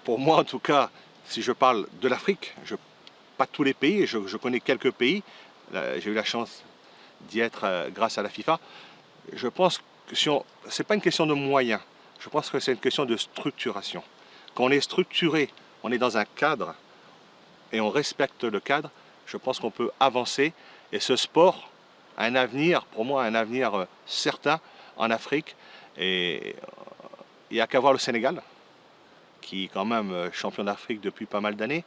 pour moi en tout cas, si je parle de l'Afrique, pas tous les pays, je connais quelques pays, j'ai eu la chance d'y être grâce à la FIFA. Je pense que ce n'est pas une question de moyens, je pense que c'est une question de structuration. Quand on est structuré, on est dans un cadre et on respecte le cadre, je pense qu'on peut avancer et ce sport a un avenir, pour moi un avenir certain en Afrique. Et il n'y a qu'à voir le Sénégal, qui est quand même champion d'Afrique depuis pas mal d'années,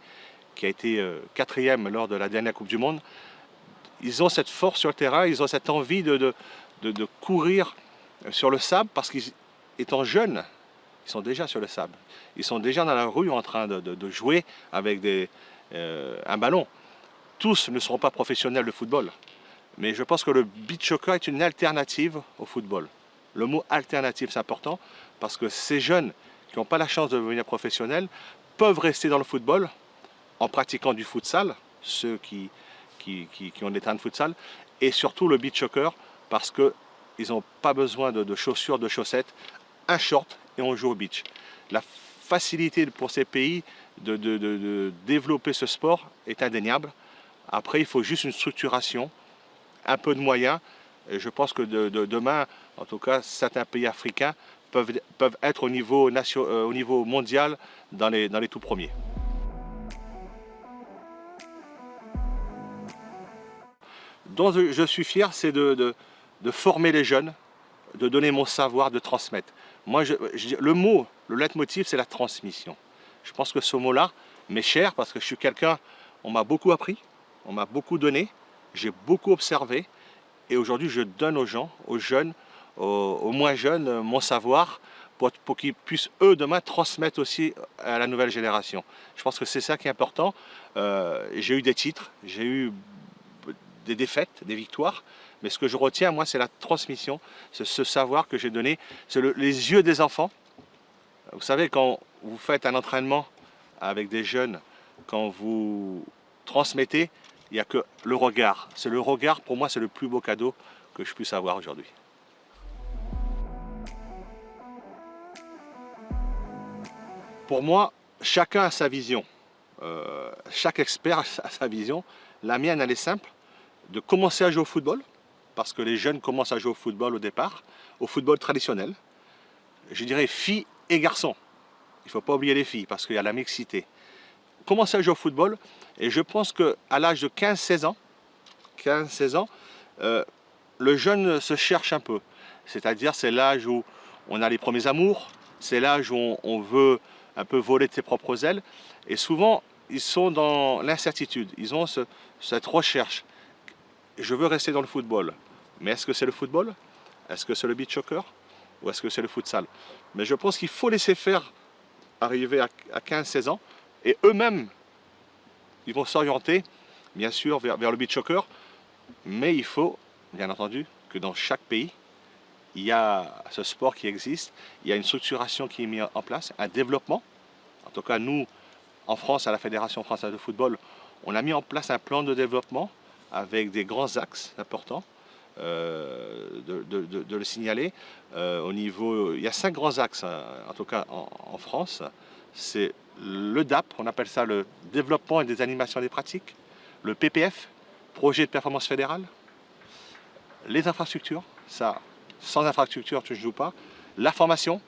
qui a été quatrième lors de la dernière Coupe du Monde. Ils ont cette force sur le terrain, ils ont cette envie de courir sur le sable parce qu'étant jeunes, ils sont déjà sur le sable. Ils sont déjà dans la rue en train de jouer avec un ballon. Tous ne seront pas professionnels de football, mais je pense que le beach soccer est une alternative au football. Le mot alternative, c'est important parce que ces jeunes qui n'ont pas la chance de devenir professionnels peuvent rester dans le football en pratiquant du futsal, ceux qui ont des terrains de futsal, et surtout le beach soccer parce qu'ils n'ont pas besoin de chaussures, de chaussettes, un short et on joue au beach. La facilité pour ces pays de développer ce sport est indéniable. Après, il faut juste une structuration, un peu de moyens. Et je pense que demain, en tout cas, certains pays africains peuvent être au niveau mondial dans les tout premiers. Dont je suis fier, c'est de former les jeunes, de donner mon savoir, de transmettre. Moi, le leitmotiv, c'est la transmission. Je pense que ce mot-là m'est cher parce que je suis quelqu'un, on m'a beaucoup appris, on m'a beaucoup donné, j'ai beaucoup observé et aujourd'hui je donne aux gens, aux jeunes, aux moins jeunes, mon savoir pour qu'ils puissent eux demain transmettre aussi à la nouvelle génération. Je pense que c'est ça qui est important. J'ai eu des titres, j'ai eu des défaites, des victoires, mais ce que je retiens moi c'est la transmission, c'est ce savoir que j'ai donné, c'est les yeux des enfants. Vous savez, quand vous faites un entraînement avec des jeunes, quand vous transmettez, il n'y a que le regard. C'est le regard, pour moi, c'est le plus beau cadeau que je puisse avoir aujourd'hui. Pour moi, chacun a sa vision. Chaque expert a sa vision. La mienne, elle est simple, de commencer à jouer au football, parce que les jeunes commencent à jouer au football au départ, au football traditionnel. Je dirais filles et garçons. Il ne faut pas oublier les filles parce qu'il y a la mixité. Commencer à jouer au football et je pense qu'à l'âge de 15-16 ans, le jeune se cherche un peu. C'est-à-dire c'est l'âge où on a les premiers amours, c'est l'âge où on veut un peu voler de ses propres ailes. Et souvent, ils sont dans l'incertitude, ils ont cette recherche. Je veux rester dans le football, mais est-ce que c'est le football? Est-ce que c'est le beach soccer? Ou est-ce que c'est le futsal? Mais je pense qu'il faut laisser faire arriver à 15-16 ans et eux-mêmes ils vont s'orienter bien sûr vers le beach soccer, mais il faut bien entendu que dans chaque pays il y a ce sport qui existe, il y a une structuration qui est mise en place, un développement. En tout cas nous en France à la Fédération française de football on a mis en place un plan de développement avec des grands axes importants. De le signaler. Au niveau, il y a 5 grands axes, en tout cas en France. C'est le DAP, on appelle ça le développement et des animations des pratiques, le PPF, projet de performance fédérale, les infrastructures, ça, sans infrastructure tu ne joues pas, la formation,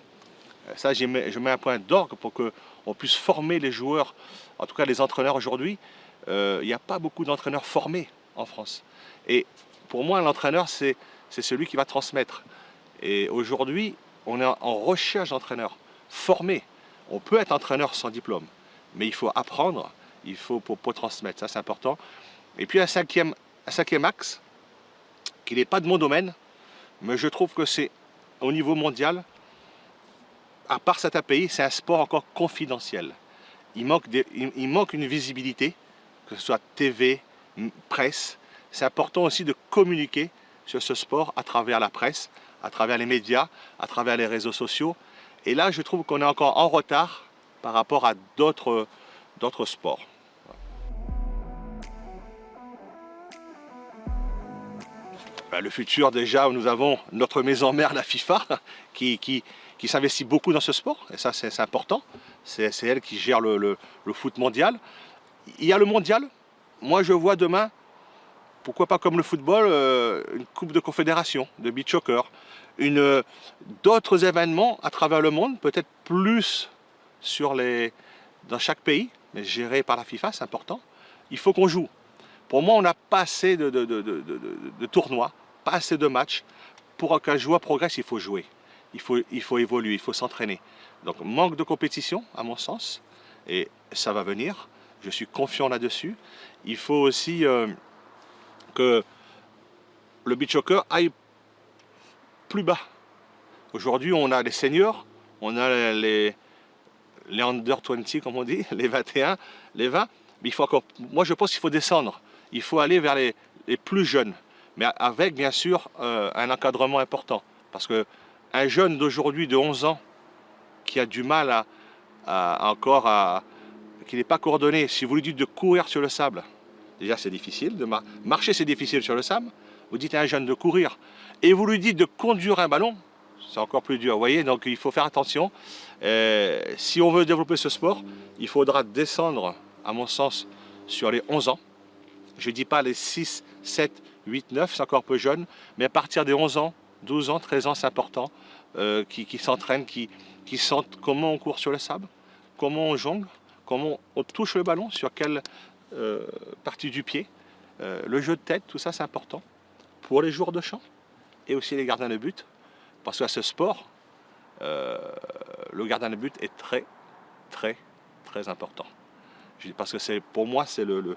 ça je mets un point d'orgue pour qu'on puisse former les joueurs, en tout cas les entraîneurs aujourd'hui. Il n'y a pas beaucoup d'entraîneurs formés en France. Et pour moi, l'entraîneur, c'est celui qui va transmettre. Et aujourd'hui, on est en recherche d'entraîneurs formés. On peut être entraîneur sans diplôme, mais il faut apprendre, il faut pour transmettre, ça c'est important. Et puis un cinquième axe, qui n'est pas de mon domaine, mais je trouve que c'est au niveau mondial, à part certains pays, c'est un sport encore confidentiel. Il manque une visibilité, que ce soit TV, presse. C'est important aussi de communiquer sur ce sport à travers la presse, à travers les médias, à travers les réseaux sociaux. Et là, je trouve qu'on est encore en retard par rapport à d'autres sports. Le futur, déjà, nous avons notre maison mère, la FIFA, qui s'investit beaucoup dans ce sport. Et ça, c'est important. c'est elle qui gère le foot mondial. Il y a le mondial. Moi, je vois demain, pourquoi pas comme le football, une coupe de confédération, de beach soccer, d'autres événements à travers le monde, peut-être plus dans chaque pays, mais géré par la FIFA, c'est important. Il faut qu'on joue. Pour moi, on n'a pas assez de tournois, pas assez de matchs. Pour qu'un joueur progresse, il faut jouer. Il faut évoluer, il faut s'entraîner. Donc, manque de compétition, à mon sens, et ça va venir. Je suis confiant là-dessus. Il faut aussi que le beach soccer aille plus bas. Aujourd'hui, on a les seniors, on a les under 20, comme on dit, les 21, les 20. Mais il faut encore, moi, je pense qu'il faut descendre. Il faut aller vers les plus jeunes, mais avec, bien sûr, un encadrement important. Parce qu'un jeune d'aujourd'hui, de 11 ans, qui a du mal qui n'est pas coordonné, si vous lui dites de courir sur le sable, déjà c'est difficile, marcher c'est difficile sur le sable, vous dites à un jeune de courir, et vous lui dites de conduire un ballon, c'est encore plus dur, vous voyez, donc il faut faire attention. Si on veut développer ce sport, il faudra descendre, à mon sens, sur les 11 ans. Je ne dis pas les 6, 7, 8, 9, c'est encore peu jeune, mais à partir des 11 ans, 12 ans, 13 ans, c'est important, qui s'entraînent, qui sentent comment on court sur le sable, comment on jongle, comment on touche le ballon, sur quelle partie du pied, le jeu de tête, tout ça c'est important pour les joueurs de champ et aussi les gardiens de but, parce qu'à ce sport, le gardien de but est très, très, très important. Parce que pour moi, c'est le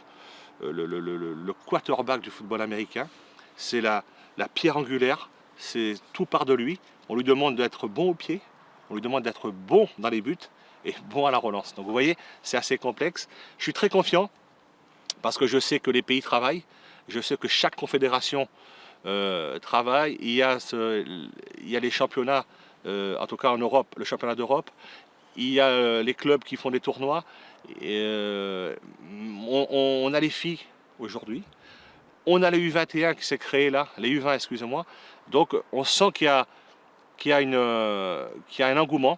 quarterback du football américain, c'est la pierre angulaire, c'est tout part de lui. On lui demande d'être bon au pied, on lui demande d'être bon dans les buts et bon à la relance. Donc vous voyez, c'est assez complexe. Je suis très confiant parce que je sais que les pays travaillent, je sais que chaque confédération travaille. Il y a les championnats, en tout cas en Europe, le championnat d'Europe. Il y a les clubs qui font des tournois. On a les filles aujourd'hui. On a les U21 qui s'est créé là, les U20, excusez-moi. Donc on sent qu'il y a un engouement.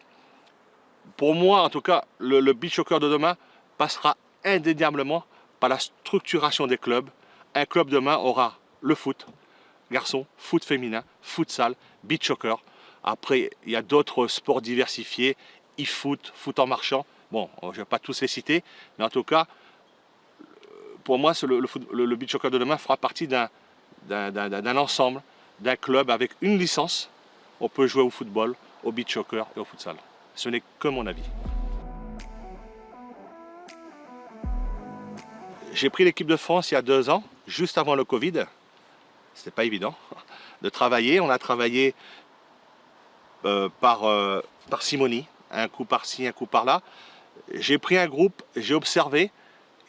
Pour moi, en tout cas, le beach soccer de demain passera indéniablement par la structuration des clubs. Un club demain aura le foot, garçon, foot féminin, futsal, beach soccer. Après, il y a d'autres sports diversifiés, e-foot, foot en marchant. Bon, je ne vais pas tous les citer, mais en tout cas, pour moi, le beach soccer de demain fera partie d'un ensemble, d'un club avec une licence. On peut jouer au football, au beach soccer et au futsal. Ce n'est que mon avis. J'ai pris l'équipe de France il y a 2 ans, juste avant le Covid. C'était pas évident de travailler. On a travaillé par parcimonie, un coup par-ci, un coup par-là. J'ai pris un groupe, j'ai observé.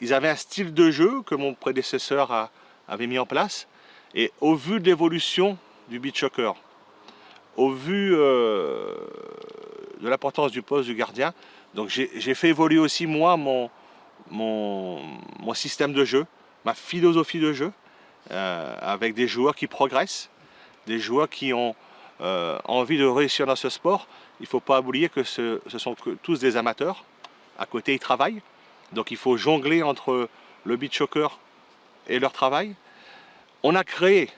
Ils avaient un style de jeu que mon prédécesseur avait mis en place. Et au vu de l'évolution du beach soccer, au vu de l'importance du poste du gardien, donc j'ai fait évoluer aussi moi mon système de jeu, ma philosophie de jeu, avec des joueurs qui progressent, des joueurs qui ont envie de réussir dans ce sport. Il ne faut pas oublier que ce sont tous des amateurs. À côté, ils travaillent. Donc il faut jongler entre le beach soccer et leur travail. On a créé,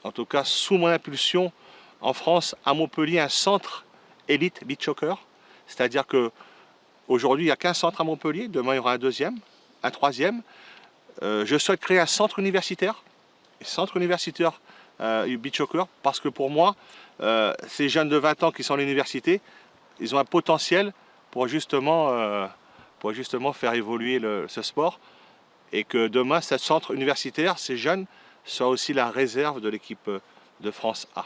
en tout cas sous mon impulsion, en France, à Montpellier, un centre élite beach soccer. C'est-à-dire qu'aujourd'hui, il n'y a qu'un centre à Montpellier. Demain, il y aura un deuxième, un troisième. Je souhaite créer un centre universitaire. Beach soccer, parce que pour moi, ces jeunes de 20 ans qui sont à l'université, ils ont un potentiel pour justement faire évoluer ce sport, et que demain, ce centre universitaire, ces jeunes, soient aussi la réserve de l'équipe de France A.